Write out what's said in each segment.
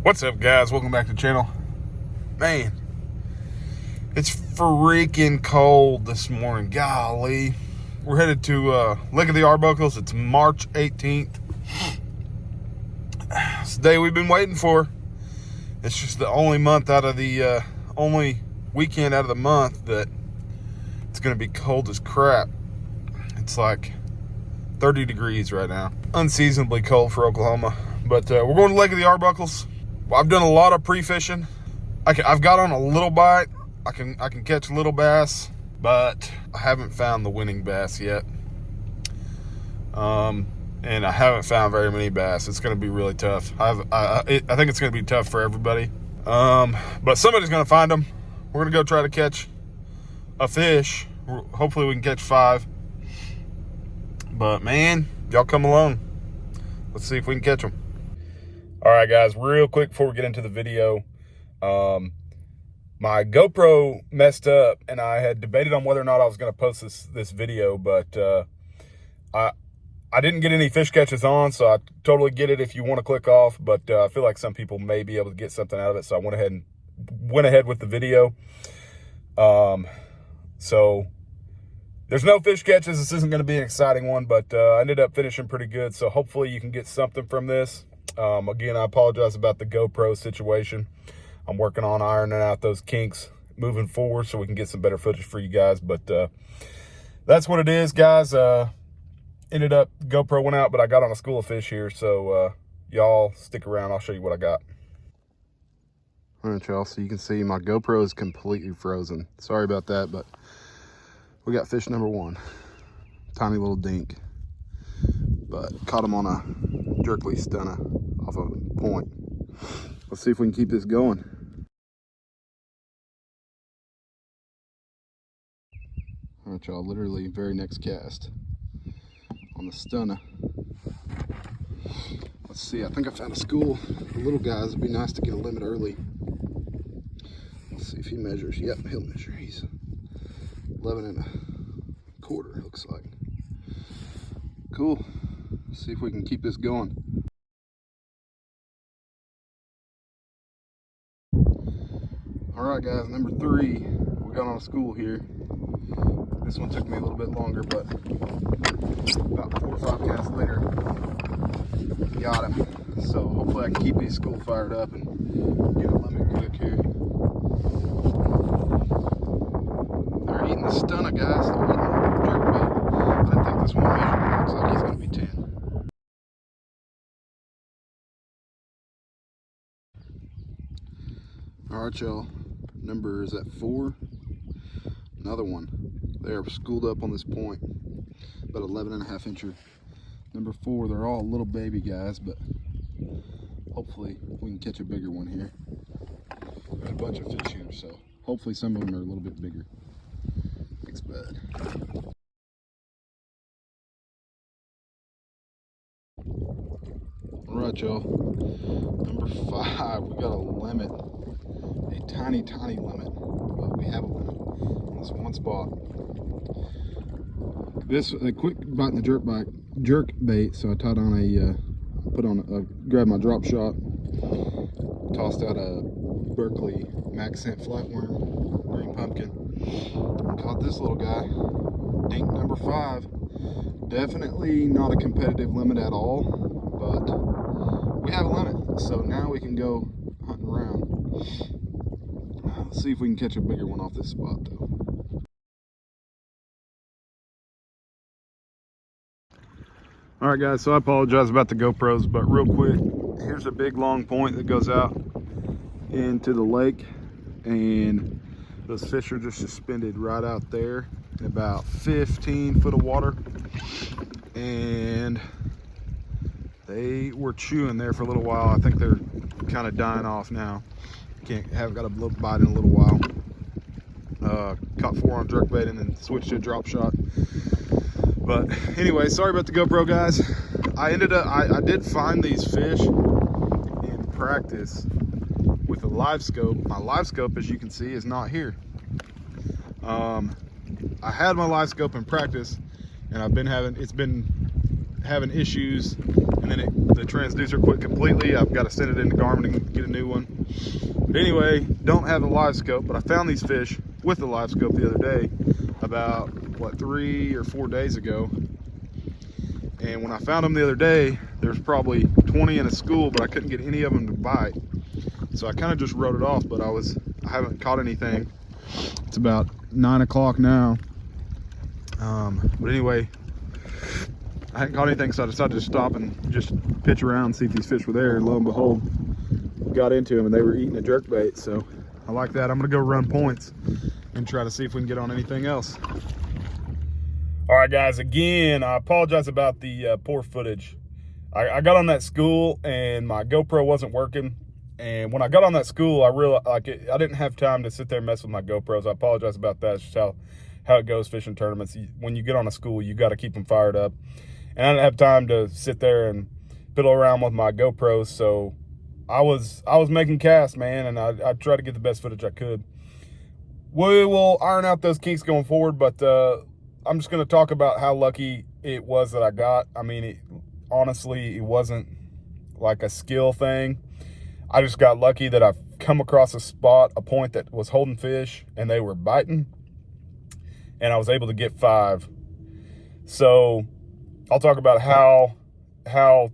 What's up, guys? Welcome back to the channel. Man, it's freaking cold this morning. Golly. We're headed to Lake of the Arbuckles. It's March 18th. It's the day we've been waiting for. It's just the only month out of the only weekend out of the month that it's going to be cold as crap. It's like 30 degrees right now. Unseasonably cold for Oklahoma. But we're going to Lake of the Arbuckles. I've done a lot of pre-fishing. I've got on a little bite. I can catch little bass, but I haven't found the winning bass yet. And I haven't found very many bass. It's going to be really tough. I think it's going to be tough for everybody. But somebody's going to find them. We're going to go try to catch a fish. Hopefully we can catch 5. But man, y'all come along. Let's see if we can catch them. All right, guys, real quick before we get into the video, my GoPro messed up, and I had debated on whether or not I was going to post this video, but I didn't get any fish catches on, so I totally get it if you want to click off, but I feel like some people may be able to get something out of it, so I went ahead with the video. So there's no fish catches. This isn't going to be an exciting one, but I ended up finishing pretty good, so hopefully you can get something from this. Again, I apologize about the GoPro situation. I'm working on ironing out those kinks moving forward so we can get some better footage for you guys. But that's what it is, guys. Ended up, GoPro went out, but I got on a school of fish here. So y'all stick around. I'll show you what I got. All right, y'all. So you can see my GoPro is completely frozen. Sorry about that, but we got fish number 1. Tiny little dink. But caught him on a jerkly stunner off a point. Let's see if we can keep this going. All right, y'all, literally very next cast on the stunner. Let's see, I think I found a school. The little guys, it'd be nice to get a limit early. Let's see if he measures. Yep, he'll measure. He's 11 1/4, looks like. Cool. Let's see if we can keep this going. All right, guys, number 3. We got on a school here. This one took me a little bit longer, but about 4 or 5 casts later, got him. So hopefully I can keep these school fired up and get a limit quick here. They're eating the stunner, guys. They're eating the jerkbait. I didn't think this one measured. Looks like he's going to be 10. All right, y'all. Number is at 4. Another one. They're schooled up on this point. About 11.5 incher. Number 4. They're all little baby guys, but hopefully we can catch a bigger one here. Got a bunch of fish here, so hopefully some of them are a little bit bigger. Thanks, bud. All right, y'all. Number 5. We got a limit. A tiny limit, but we have a limit on this one spot. This a quick bite in the jerk bait, so I tied on grabbed my drop shot, tossed out a Berkeley max scent flatworm, green pumpkin, and caught this little guy, dink number 5. Definitely not a competitive limit at all, but we have a limit, so now we can go hunting around. Let's see if we can catch a bigger one off this spot, though. All right, guys, so I apologize about the GoPros, but real quick, here's a big long point that goes out into the lake, and those fish are just suspended right out there in about 15 foot of water, and they were chewing there for a little while. I think they're kind of dying off now. Haven't got a bite in a little while. Caught 4 on jerkbait and then switched to a drop shot. But anyway, sorry about the GoPro, guys. I did find these fish in practice with a live scope. My live scope, as you can see, is not here. I had my live scope in practice, and it's been having issues, and then the transducer quit completely. I've got to send it into Garmin and get a new one. But anyway, don't have a live scope, but I found these fish with the live scope the other day, about what, 3 or 4 days ago. And when I found them the other day, there's probably 20 in a school, but I couldn't get any of them to bite. So I kind of just wrote it off, but I haven't caught anything. It's about 9 o'clock now. But anyway, I hadn't caught anything, so I decided to stop and just pitch around and see if these fish were there. And lo and behold, got into them and they were eating a jerkbait. So I like that. I'm gonna go run points and try to see if we can get on anything else. All right, guys, again, I apologize about the poor footage. I got on that school and my GoPro wasn't working. And when I got on that school, I realized I didn't have time to sit there and mess with my GoPros. I apologize about that. It's just how it goes fishing tournaments. When you get on a school, you got to keep them fired up. And I didn't have time to sit there and fiddle around with my GoPros. So I was making casts, man, and I tried to get the best footage I could. We will iron out those kinks going forward, but I'm just going to talk about how lucky it was that I got. I mean, honestly, it wasn't like a skill thing. I just got lucky that I've come across a point that was holding fish and they were biting, and I was able to get 5. So I'll talk about how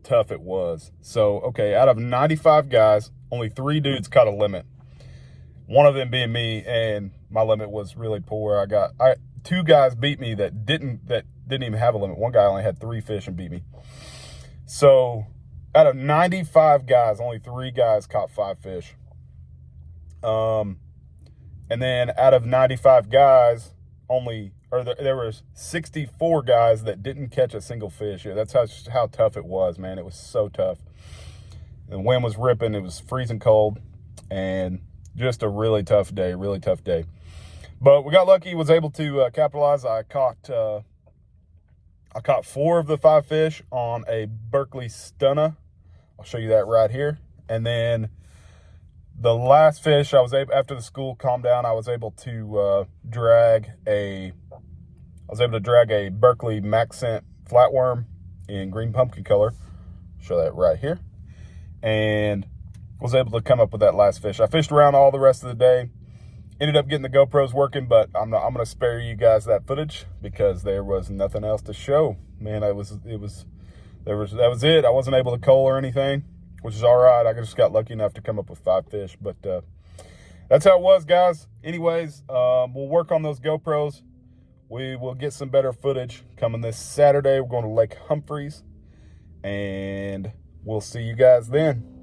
tough it was. So, okay, out of 95 guys, only 3 dudes caught a limit. One of them being me, and my limit was really poor. 2 guys beat me that didn't even have a limit. One guy only had 3 fish and beat me. So out of 95 guys, only 3 guys caught 5 fish. And then out of 95 guys, there was 64 guys that didn't catch a single fish. Yeah, that's how tough it was, man. It was so tough. The wind was ripping. It was freezing cold, and just a really tough day. But we got lucky. Was able to capitalize. I caught 4 of the 5 fish on a Berkeley stunner. I'll show you that right here. And then the last fish, after the school calmed down, I was able to drag a Berkeley Maxcent flatworm in green pumpkin color. Show that right here. And was able to come up with that last fish. I fished around all the rest of the day. Ended up getting the GoPros working, but I'm going to spare you guys that footage because there was nothing else to show. Man, that was it. I wasn't able to cull or anything, which is all right. I just got lucky enough to come up with 5 fish, but that's how it was, guys. Anyways, we'll work on those GoPros. We will get some better footage coming this Saturday. We're going to Lake Humphreys, and we'll see you guys then.